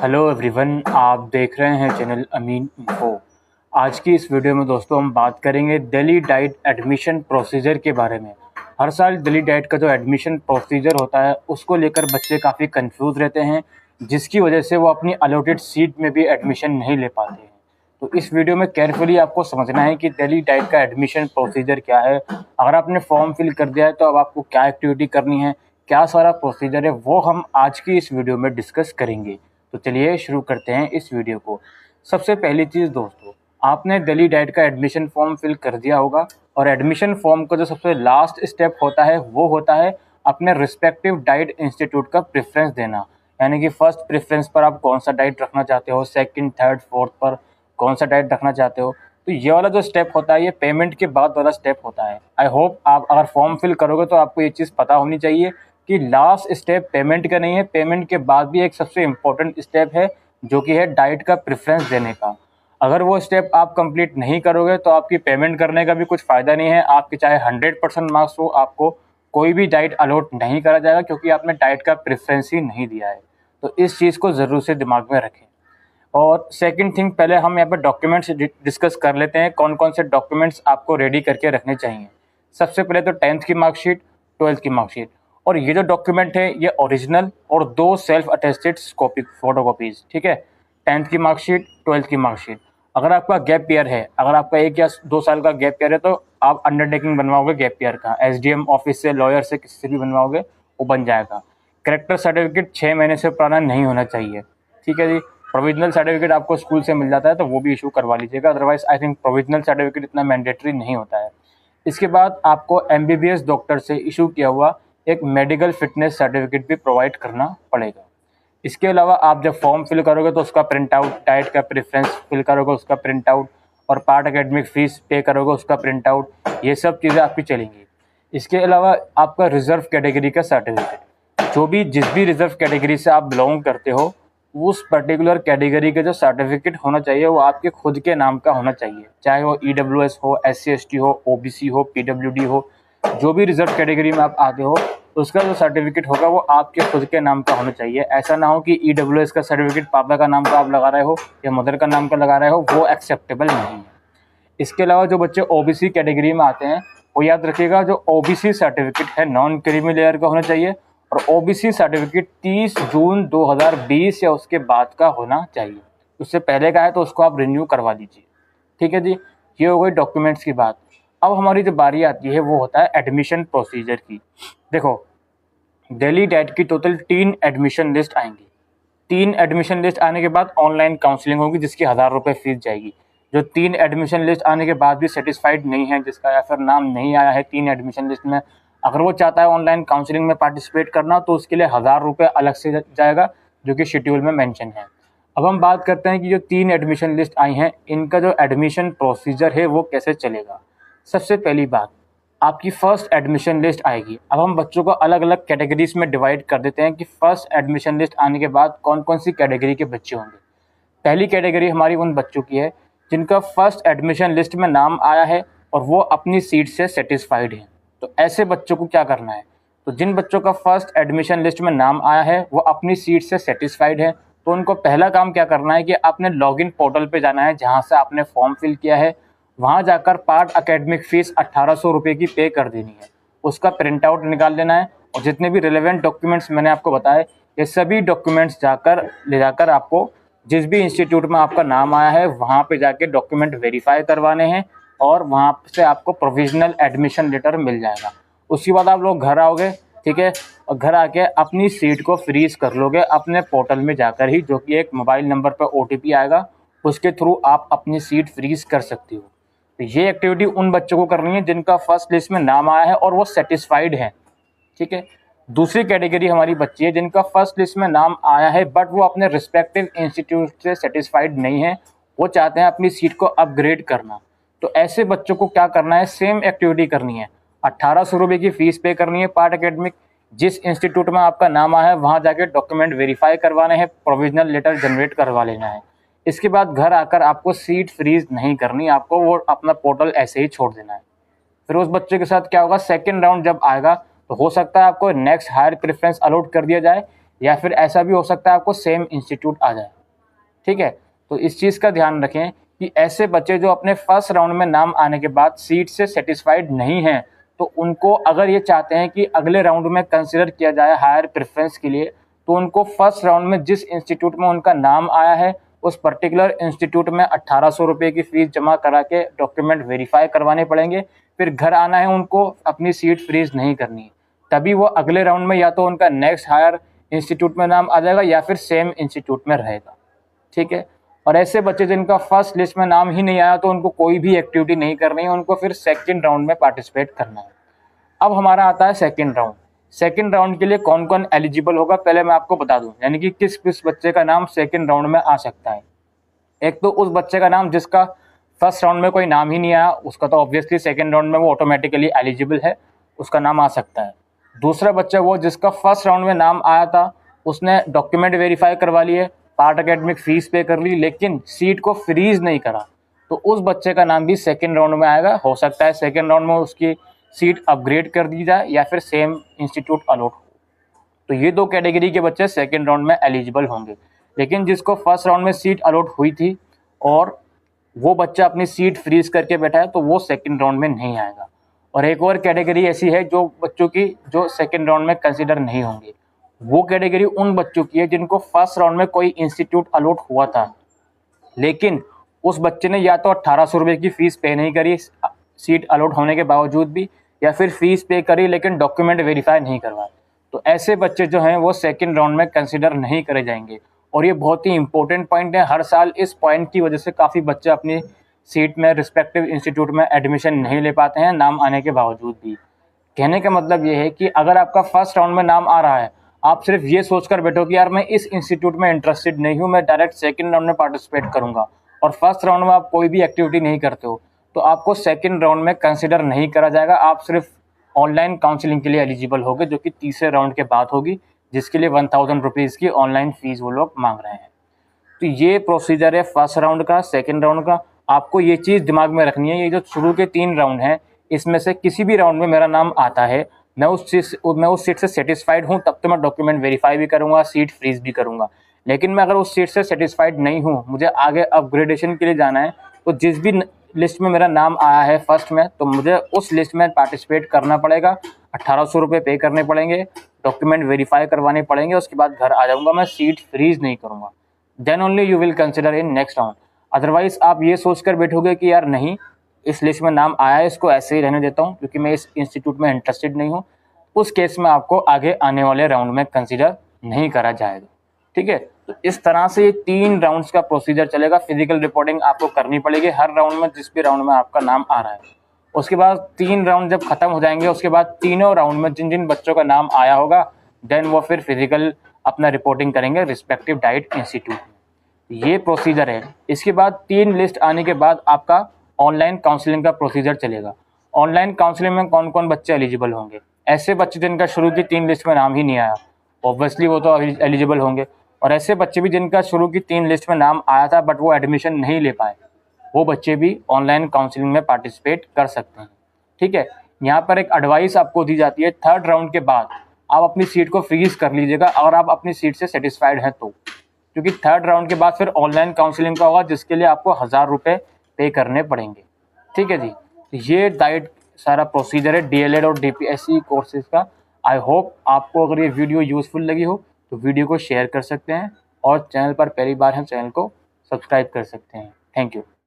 Hello everyone, आप देख रहे हैं चैनल अमीन इन्फो। आज की इस वीडियो में दोस्तों हम बात करेंगे दिल्ली डाइट एडमिशन प्रोसीजर के बारे में। हर साल दिल्ली डाइट का जो एडमिशन प्रोसीजर होता है उसको लेकर बच्चे काफ़ी कंफ्यूज रहते हैं, जिसकी वजह से वो अपनी अलॉटेड सीट में भी एडमिशन नहीं ले पाते हैं। तो इस वीडियो में केयरफुली आपको समझना है कि दिल्ली डाइट का एडमिशन प्रोसीजर क्या है। अगर आपने फॉर्म फिल कर दिया है तो अब आपको क्या एक्टिविटी करनी है, क्या सारा प्रोसीजर है, वो हम आज की इस वीडियो में डिस्कस करेंगे। तो चलिए शुरू करते हैं इस वीडियो को। सबसे पहली चीज़ दोस्तों, आपने दिल्ली डाइट का एडमिशन फॉर्म फिल कर दिया होगा और एडमिशन फॉर्म का जो सबसे लास्ट स्टेप होता है वो होता है अपने रिस्पेक्टिव डाइट इंस्टीट्यूट का प्रेफरेंस देना। यानी कि फर्स्ट प्रेफरेंस पर आप कौन सा डाइट रखना चाहते हो, सेकंड, थर्ड, फोर्थ पर कौन सा डाइट रखना चाहते हो। तो ये वाला जो स्टेप होता है ये पेमेंट के बाद वाला स्टेप होता है। आई होप आप अगर फॉर्म फिल करोगे तो आपको ये चीज़ पता होनी चाहिए कि लास्ट स्टेप पेमेंट का नहीं है, पेमेंट के बाद भी एक सबसे इम्पोर्टेंट स्टेप है जो कि है डाइट का प्रेफरेंस देने का। अगर वो स्टेप आप कंप्लीट नहीं करोगे तो आपकी पेमेंट करने का भी कुछ फ़ायदा नहीं है। आपके चाहे 100% मार्क्स हो, आपको कोई भी डाइट अलॉट नहीं करा जाएगा क्योंकि आपने डाइट का प्रेफरेंस ही नहीं दिया है। तो इस चीज़ को ज़रूर से दिमाग में रखें। और सेकंड थिंग, पहले हम यहाँ पर डॉक्यूमेंट्स डिस्कस कर लेते हैं, कौन कौन से डॉक्यूमेंट्स आपको रेडी करके रखने चाहिए। सबसे पहले तो 10th की मार्कशीट, 12th की मार्कशीट। और ये जो डॉक्यूमेंट है ये ओरिजिनल और 2 सेल्फ अटेस्टेड कॉपी फोटोकॉपीज़, ठीक है। 10th की मार्कशीट, 12th की मार्कशीट। अगर आपका गैप ईयर है, अगर आपका 1 या 2 साल का गैप ईयर है तो आप अंडरटेकिंग बनवाओगे गैप ईयर का, एसडीएम ऑफिस से, लॉयर से, किसी से भी बनवाओगे, वो बन जाएगा। करेक्टर सर्टिफिकेट 6 महीने से पुराना नहीं होना चाहिए, ठीक है जी। प्रोविजनल सर्टिफिकेट आपको स्कूल से मिल जाता है तो वो भी इशू करवा लीजिएगा, otherwise I think provisional certificate इतना मैंडेटरी नहीं होता है। इसके बाद आपको एमबीबीएस डॉक्टर से इशू किया हुआ एक मेडिकल फिटनेस सर्टिफिकेट भी प्रोवाइड करना पड़ेगा। इसके अलावा आप जब फॉर्म फिल करोगे तो उसका प्रिंट आउट, डाइट का प्रेफरेंस फिल करोगे उसका प्रिंट आउट, और पार्ट एकेडमिक फीस पे करोगे उसका प्रिंट आउट, ये सब चीज़ें आपकी चलेंगी। इसके अलावा आपका रिजर्व कैटेगरी का सर्टिफिकेट, जो भी जिस भी रिजर्व कैटेगरी से आप बिलोंग करते हो उस पर्टिकुलर कैटेगरी का जो सर्टिफिकेट होना चाहिए वो आपके खुद के नाम का होना चाहिए, चाहे वो ईडब्ल्यूएस हो, एससी एसटी हो, ओबीसी हो, पीडब्ल्यूडी हो। जो भी रिजर्व कैटेगरी में आप आते हो उसका जो सर्टिफिकेट होगा वो आपके खुद के नाम का होना चाहिए। ऐसा ना हो कि ईडब्ल्यूएस का सर्टिफिकेट पापा का नाम का आप लगा रहे हो या मदर का नाम का लगा रहे हो, वो एक्सेप्टेबल नहीं है। इसके अलावा जो बच्चे ओबीसी कैटेगरी में आते हैं वो याद रखिएगा, जो ओबीसी सर्टिफिकेट है नॉन क्रीमी लेयर का होना चाहिए और ओबीसी सर्टिफिकेट 30 जून 2020 या उसके बाद का होना चाहिए। उससे पहले का है तो उसको आप रिन्यू करवा लीजिए, ठीक है जी। ये हो गई डॉक्यूमेंट्स की बात। अब हमारी जो बारी आती है वो होता है एडमिशन प्रोसीजर की। देखो, दिल्ली डाइट की टोटल 3 एडमिशन लिस्ट आएंगी। 3 एडमिशन लिस्ट आने के बाद ऑनलाइन काउंसलिंग होगी जिसकी 1000 रुपये फीस जाएगी। जो 3 एडमिशन लिस्ट आने के बाद भी सेटिस्फाइड नहीं है, जिसका या फिर नाम नहीं आया है 3 एडमिशन लिस्ट में, अगर वो चाहता है ऑनलाइन काउंसलिंग में पार्टिसिपेट करना तो उसके लिए 1000 रुपये अलग से जाएगा, जो कि शेड्यूल में मेंशन है। अब हम बात करते हैं कि जो 3 एडमिशन लिस्ट आई हैं इनका जो एडमिशन प्रोसीजर है वो कैसे चलेगा। सबसे पहली बात, आपकी फर्स्ट एडमिशन लिस्ट आएगी। अब हम बच्चों को अलग अलग कैटेगरीज में डिवाइड कर देते हैं कि फर्स्ट एडमिशन लिस्ट आने के बाद कौन कौन सी कैटेगरी के बच्चे होंगे। पहली कैटेगरी हमारी उन बच्चों की है जिनका फर्स्ट एडमिशन लिस्ट में नाम आया है और वो अपनी सीट से सेटिस्फाइड हैं। तो ऐसे बच्चों को क्या करना है, तो जिन बच्चों का फर्स्ट एडमिशन लिस्ट में नाम आया है वो अपनी सीट से सेटिस्फाइड है, तो उनको पहला काम क्या करना है कि आपने लॉगिन पोर्टल पे जाना है जहाँ से आपने फॉर्म फिल किया है। वहाँ जाकर पार्ट एकेडमिक फ़ीस 1800 रुपये की पे कर देनी है, उसका प्रिंट आउट निकाल लेना है और जितने भी रिलेवेंट डॉक्यूमेंट्स मैंने आपको बताए ये सभी डॉक्यूमेंट्स ले जाकर आपको जिस भी इंस्टीट्यूट में आपका नाम आया है वहाँ पे जाके डॉक्यूमेंट वेरीफाई करवाने हैं और वहाँ से आपको प्रोविजनल एडमिशन लेटर मिल जाएगा। उसके बाद आप लोग घर आओगे, ठीक है, और घर आके अपनी सीट को फ्रीज़ कर लोगे अपने पोर्टल में जाकर ही, जो कि एक मोबाइल नंबर पर OTP आएगा, उसके थ्रू आप अपनी सीट फ्रीज़ कर सकती हो। तो ये एक्टिविटी उन बच्चों को करनी है जिनका फर्स्ट लिस्ट में नाम आया है और वो सेटिस्फाइड है, ठीक है। दूसरी कैटेगरी हमारी बच्ची है जिनका फर्स्ट लिस्ट में नाम आया है बट वो अपने रिस्पेक्टिव इंस्टीट्यूट से सेटिस्फाइड नहीं है, वो चाहते हैं अपनी सीट को अपग्रेड करना। तो ऐसे बच्चों को क्या करना है, सेम एक्टिविटी करनी है। 1800 रुपये की फ़ीस पे करनी है पार्ट एकेडमिक, जिस इंस्टीट्यूट में आपका नाम आया है वहाँ जाके डॉक्यूमेंट वेरीफाई करवाने हैं, प्रोविजनल लेटर जनरेट करवा लेना है। इसके बाद घर आकर आपको सीट फ्रीज नहीं करनी, आपको वो अपना पोर्टल ऐसे ही छोड़ देना है। फिर उस बच्चे के साथ क्या होगा, सेकेंड राउंड जब आएगा तो हो सकता है आपको नेक्स्ट हायर प्रेफरेंस अलॉट कर दिया जाए या फिर ऐसा भी हो सकता है आपको सेम इंस्टीट्यूट आ जाए। ठीक है, तो इस चीज़ का ध्यान रखें कि ऐसे बच्चे जो अपने फर्स्ट राउंड में नाम आने के बाद सीट से सेटिस्फाइड नहीं हैं, तो उनको अगर ये चाहते हैं कि अगले राउंड में कंसिडर किया जाए हायर प्रेफरेंस के लिए, तो उनको फर्स्ट राउंड में जिस इंस्टीट्यूट में उनका नाम आया है उस पर्टिकुलर इंस्टीट्यूट में 1800 रुपये की फ़ीस जमा करा के डॉक्यूमेंट वेरीफाई करवाने पड़ेंगे। फिर घर आना है, उनको अपनी सीट फ्रीज नहीं करनी है, तभी वो अगले राउंड में या तो उनका नेक्स्ट हायर इंस्टीट्यूट में नाम आ जाएगा या फिर सेम इंस्टीट्यूट में रहेगा। ठीक है, और ऐसे बच्चे जिनका फर्स्ट लिस्ट में नाम ही नहीं आया तो उनको कोई भी एक्टिविटी नहीं करनी है, उनको फिर सेकंड राउंड में पार्टिसिपेट करना है। अब हमारा आता है सेकंड राउंड। सेकंड राउंड के लिए कौन कौन एलिजिबल होगा पहले मैं आपको बता दूं, यानी कि किस किस बच्चे का नाम सेकंड राउंड में आ सकता है। एक तो उस बच्चे का नाम जिसका फर्स्ट राउंड में कोई नाम ही नहीं आया, उसका तो ऑब्वियसली सेकंड राउंड में वो ऑटोमेटिकली एलिजिबल है, उसका नाम आ सकता है। दूसरा बच्चा वो जिसका फर्स्ट राउंड में नाम आया था, उसने डॉक्यूमेंट वेरीफाई करवा लिए, पार्ट एकेडमिक फीस पे कर ली, लेकिन सीट को फ्रीज नहीं करा, तो उस बच्चे का नाम भी सेकेंड राउंड में आएगा। हो सकता है सेकेंड राउंड में उसकी सीट अपग्रेड कर दी जाए या फिर सेम इंस्टीट्यूट अलॉट हो। तो ये दो कैटेगरी के बच्चे सेकेंड राउंड में एलिजिबल होंगे। लेकिन जिसको फर्स्ट राउंड में सीट अलॉट हुई थी और वो बच्चा अपनी सीट फ्रीज करके बैठा है, तो वो सेकेंड राउंड में नहीं आएगा। और एक और कैटेगरी ऐसी है जो बच्चों की जो सेकेंड राउंड में कंसिडर नहीं होंगे, वो कैटेगरी उन बच्चों की है जिनको फर्स्ट राउंड में कोई इंस्टीट्यूट अलॉट हुआ था, लेकिन उस बच्चे ने या तो 1800 रुपये की फ़ीस पे नहीं करी सीट अलॉट होने के बावजूद भी, या फिर फ़ीस पे करी लेकिन डॉक्यूमेंट वेरीफाई नहीं करवाए। तो ऐसे बच्चे जो हैं वो सेकंड राउंड में कंसिडर नहीं करे जाएंगे। और ये बहुत ही इंपॉर्टेंट पॉइंट है, हर साल इस पॉइंट की वजह से काफ़ी बच्चे अपनी सीट में रिस्पेक्टिव इंस्टीट्यूट में एडमिशन नहीं ले पाते हैं नाम आने के बावजूद भी। कहने का मतलब ये है कि अगर आपका फर्स्ट राउंड में नाम आ रहा है, आप सिर्फ ये सोचकर बैठो कि यार मैं इस इंस्टीट्यूट में इंटरेस्टेड नहीं हूँ, मैं डायरेक्ट सेकंड राउंड में पार्टिसिपेट करूँगा, और फर्स्ट राउंड में आप कोई भी एक्टिविटी नहीं करते हो, तो आपको सेकंड राउंड में कंसिडर नहीं करा जाएगा। आप सिर्फ ऑनलाइन काउंसलिंग के लिए एलिजिबल होगे, जो कि तीसरे राउंड के बाद होगी, जिसके लिए 1000 रुपीज़ की ऑनलाइन फ़ीस वो लोग मांग रहे हैं। तो ये प्रोसीजर है फर्स्ट राउंड का, सेकंड राउंड का। आपको ये चीज़ दिमाग में रखनी है, ये जो शुरू के 3 राउंड हैं, इसमें से किसी भी राउंड में मेरा नाम आता है, मैं उस सीट से सेटिस्फाइड हूँ, तब तो मैं डॉक्यूमेंट वेरीफाई भी करूँगा, सीट फ्रीज भी करूँगा। लेकिन मैं अगर उस सीट से सेटिस्फाइड नहीं हूँ, मुझे आगे अपग्रेडेशन के लिए जाना है, तो जिस भी लिस्ट में मेरा नाम आया है फर्स्ट में, तो मुझे उस लिस्ट में पार्टिसिपेट करना पड़ेगा। 1800 रुपये पे करने पड़ेंगे, डॉक्यूमेंट वेरीफाई करवाने पड़ेंगे, उसके बाद घर आ जाऊँगा, मैं सीट फ्रीज नहीं करूँगा। Then only you will consider in next round. Otherwise आप ये सोचकर बैठोगे कि यार नहीं, इस लिस्ट में नाम आया है, इसको ऐसे ही रहने देता हूँ क्योंकि मैं इस इंस्टीट्यूट में इंटरेस्टेड नहीं हूँ, उस केस में आपको आगे आने वाले राउंड में कंसिडर नहीं करा जाएगा। ठीक है, तो इस तरह से ये 3 राउंड्स का प्रोसीजर चलेगा। फिजिकल रिपोर्टिंग आपको करनी पड़ेगी हर राउंड में, जिस भी राउंड में आपका नाम आ रहा है। उसके बाद 3 राउंड जब खत्म हो जाएंगे, उसके बाद तीनों राउंड में जिन जिन बच्चों का नाम आया होगा, देन वो फिर फिजिकल अपना रिपोर्टिंग करेंगे रिस्पेक्टिव डाइट इंस्टीट्यूट में। ये प्रोसीजर है। इसके बाद 3 लिस्ट आने के बाद आपका ऑनलाइन काउंसलिंग का प्रोसीजर चलेगा। ऑनलाइन काउंसलिंग में कौन कौन बच्चे एलिजिबल होंगे? ऐसे बच्चे जिनका शुरू की 3 लिस्ट में नाम ही नहीं आया, ऑब्वियसली वो तो एलिजिबल होंगे। और ऐसे बच्चे भी जिनका शुरू की 3 लिस्ट में नाम आया था बट वो एडमिशन नहीं ले पाए, वो बच्चे भी ऑनलाइन काउंसलिंग में पार्टिसिपेट कर सकते हैं। ठीक है, यहाँ पर एक एडवाइस आपको दी जाती है, थर्ड राउंड के बाद आप अपनी सीट को फ्रीज कर लीजिएगा अगर आप अपनी सीट से सेटिस्फाइड हैं तो, क्योंकि थर्ड राउंड के बाद फिर ऑनलाइन काउंसलिंग का होगा, जिसके लिए आपको 1000 रुपये पे करने पड़ेंगे। ठीक है जी, ये डाइट सारा प्रोसीजर है डीएलएड और डीपीएससी कोर्सेज का। आई होप आपको अगर ये वीडियो यूज़फुल लगी हो तो वीडियो को शेयर कर सकते हैं, और चैनल पर पहली बार हैं चैनल को सब्सक्राइब कर सकते हैं। Thank you.